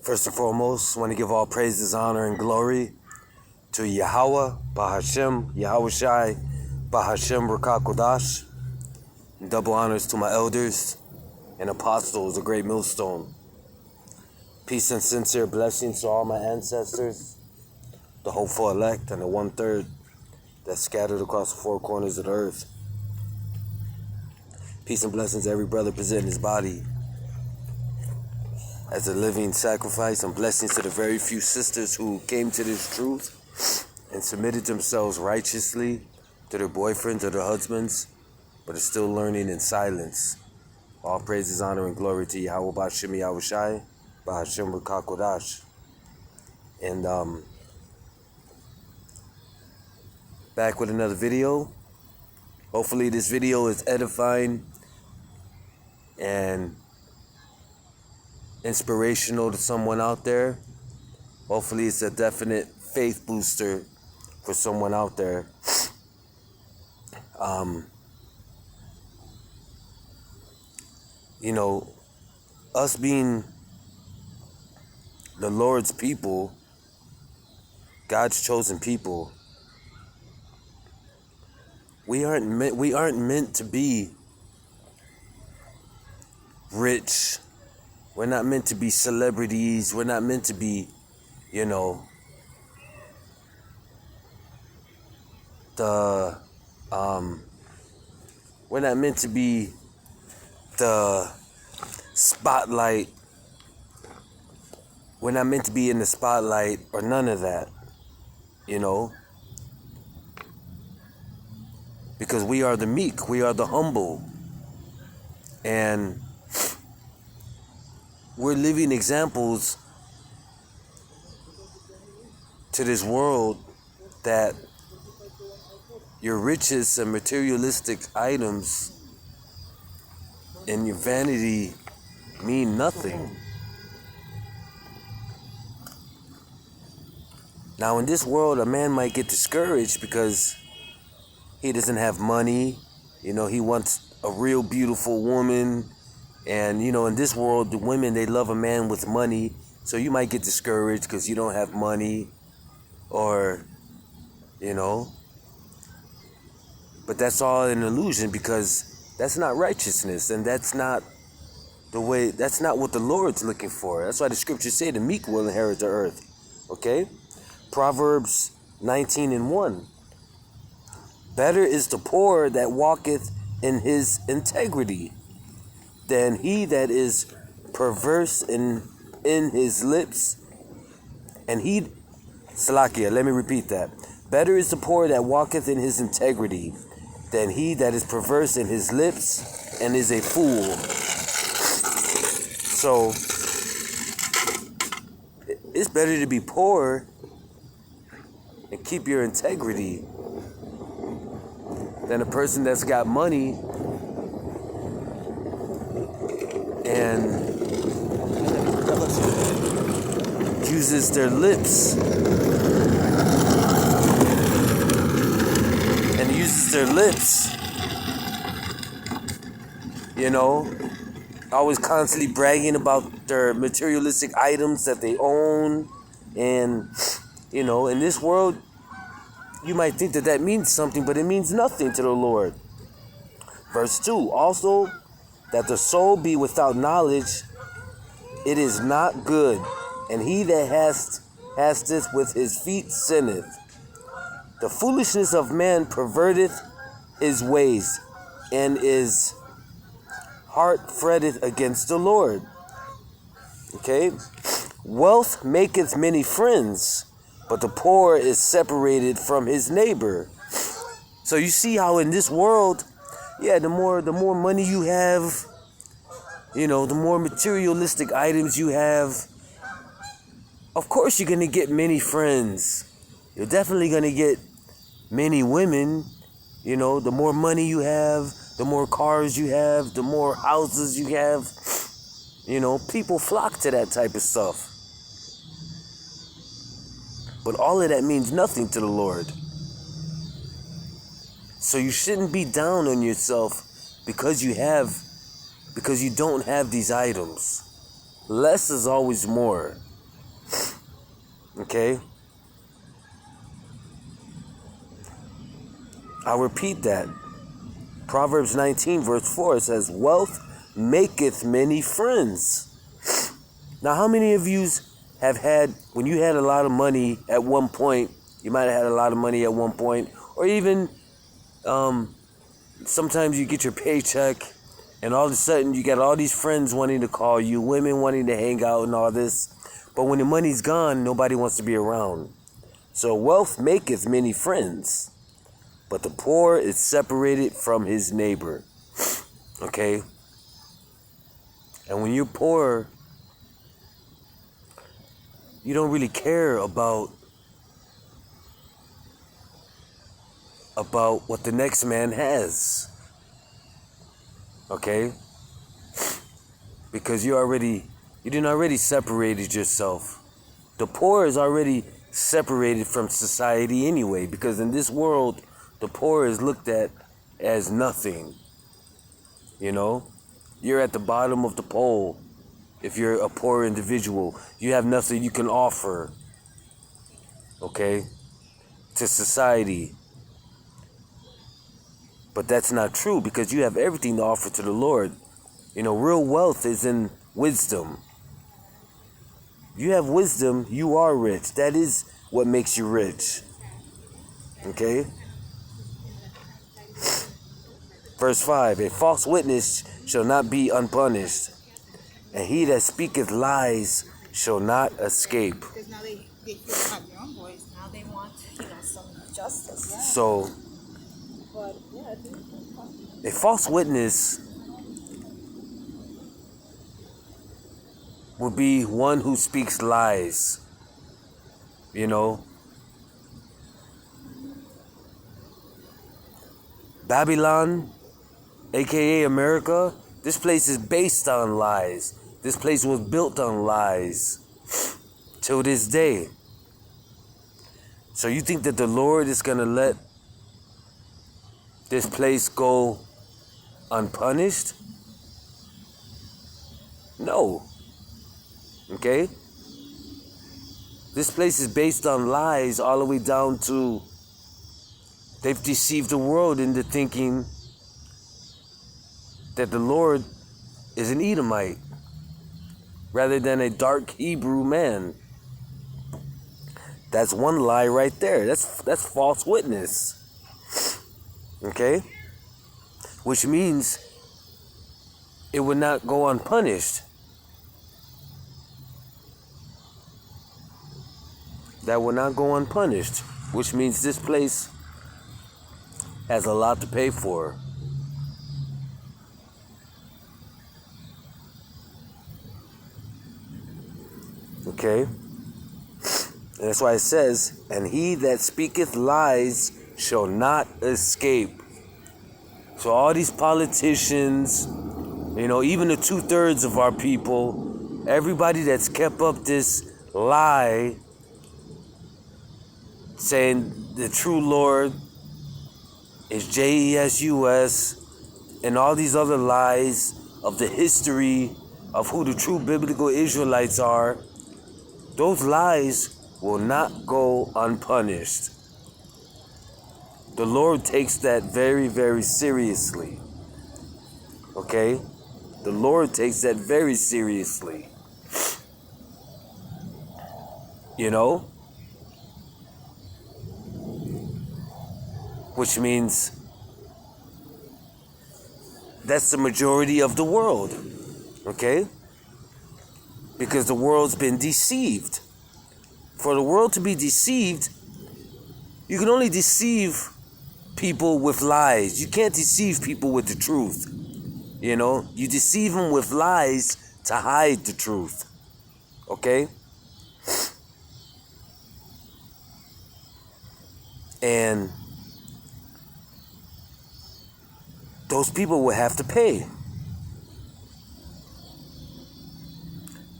First and foremost, I want to give all praises, honor, and glory to Yahweh, Bahashem, Yahweh Shai, Bahashem, Rakakodash. Double honors to my elders and apostles, a great millstone. Peace and sincere blessings to all my ancestors, the hopeful elect, and the 1/3 that's scattered across the four corners of the earth. Peace and blessings to every brother presenting his body as a living sacrifice, and blessings to the very few sisters who came to this truth and submitted themselves righteously to their boyfriends or their husbands, but are still learning in silence. All praises, honor, and glory to Yahweh Ba'Shem Yahweh Shai, Ba'Shem Rakakodash. And back with another video. Hopefully this video is edifying and inspirational to someone out there. Hopefully it's a definite faith booster for someone out there. You know, us being the Lord's people, God's chosen people, we aren't meant to be rich. We're not meant to be celebrities. We're not meant to be, we're not meant to be the spotlight. We're not meant to be in the spotlight or none of that, because we are the meek, we are the humble, and we're living examples to this world that your riches and materialistic items and your vanity mean nothing. Now, in this world, a man might get discouraged because he doesn't have money. He wants a real beautiful woman. And, in this world, the women, they love a man with money. So you might get discouraged because you don't have money. Or, But that's all an illusion, because that's not righteousness. And that's not what the Lord's looking for. That's why the scriptures say the meek will inherit the earth. Okay? Proverbs 19:1. Better is the poor that walketh in his integrity than he that is perverse in his lips. And Salakia, let me repeat that. Better is the poor that walketh in his integrity than he that is perverse in his lips and is a fool. So, it's better to be poor and keep your integrity than a person that's got money and uses their lips always constantly bragging about their materialistic items that they own. And in this world, you might think that means something, but it means nothing to the Lord. Verse 2, also that the soul be without knowledge, it is not good, and he that hasteth with his feet sinneth. The foolishness of man perverteth his ways, and his heart fretteth against the Lord. Okay? Wealth maketh many friends, but the poor is separated from his neighbor. So you see how in this world, the more money you have, the more materialistic items you have, of course you're going to get many friends. You're definitely going to get many women. The more money you have, the more cars you have, the more houses you have. People flock to that type of stuff. But all of that means nothing to the Lord. So you shouldn't be down on yourself because you don't have these items. Less is always more. Okay? I'll repeat that. Proverbs 19 verse 4 says, wealth maketh many friends. Now, how many of you have had, when you had a lot of money at one point, you might have had a lot of money at one point, or even sometimes you get your paycheck and all of a sudden you got all these friends wanting to call you, women wanting to hang out and all this. But when the money's gone, nobody wants to be around. So wealth maketh many friends, but the poor is separated from his neighbor. Okay? And when you're poor, you don't really care about what the next man has. Okay? Because you didn't already separated yourself. The poor is already separated from society anyway, because in this world, the poor is looked at as nothing. You know? You're at the bottom of the pole. If you're a poor individual, you have nothing you can offer, okay, to society. But that's not true, because you have everything to offer to the Lord. You know, real wealth is in wisdom. You have wisdom, you are rich. That is what makes you rich. Okay? Verse 5, a false witness shall not be unpunished, and he that speaketh lies shall not escape. Because now they hear about their own voice. Now they want, some justice. Yeah. So, But, yeah, a false witness would be one who speaks lies. You know? Babylon, aka America, this place is based on lies. This place was built on lies till this day. So you think that the Lord is going to let this place go unpunished? No. Okay? This place is based on lies all the way down to they've deceived the world into thinking that the Lord is an Edomite rather than a dark Hebrew man. That's one lie right there. That's false witness. Okay? Which means it would not go unpunished. That will not go unpunished, which means this place has a lot to pay for. Okay? And that's why it says, and he that speaketh lies shall not escape. So all these politicians, even the 2/3 of our people, everybody that's kept up this lie, saying the true Lord is Jesus, and all these other lies of the history of who the true biblical Israelites are, those lies will not go unpunished. The Lord takes that very, very seriously. Okay? The Lord takes that very seriously. Which means that's the majority of the world. Okay? Because the world's been deceived. For the world to be deceived, you can only deceive people with lies. You can't deceive people with the truth. You deceive them with lies to hide the truth. Okay? And those people will have to pay.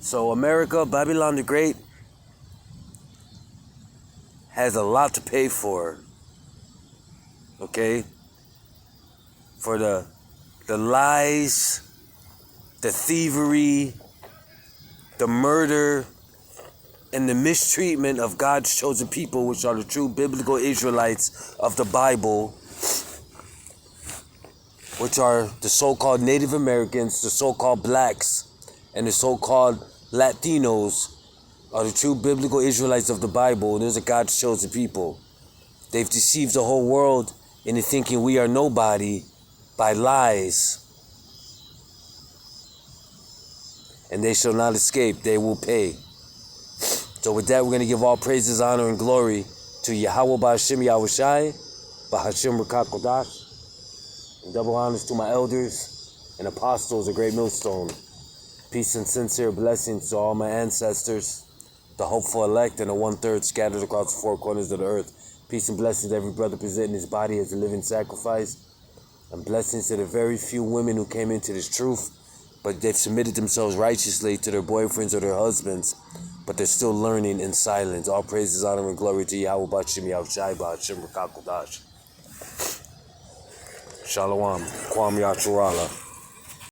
So America, Babylon the Great, has a lot to pay for. Okay? For the lies, the thievery, the murder, and the mistreatment of God's chosen people, which are the true biblical Israelites of the Bible, which are the so-called Native Americans, the so-called blacks, and the so-called Latinos, are the true biblical Israelites of the Bible, and those are God's chosen people. They've deceived the whole world into thinking we are nobody by lies. And they shall not escape, they will pay. So with that, we're going to give all praises, honor, and glory to Yahweh Ba'Hashem Yahushai, Ba'Hashem Rakak Kodash, and double honors to my elders and apostles, a great millstone. Peace and sincere blessings to all my ancestors, the hopeful elect, and the 1/3 scattered across the four corners of the earth. Peace and blessings to every brother presenting his body as a living sacrifice, and blessings to the very few women who came into this truth, but they've submitted themselves righteously to their boyfriends or their husbands, but they're still learning in silence. All praises, honor, and glory to Yahweh Ba'Hashem Yahushai Ba'Hashem Rakak Kodash. Shalom. Kwam Yachurala.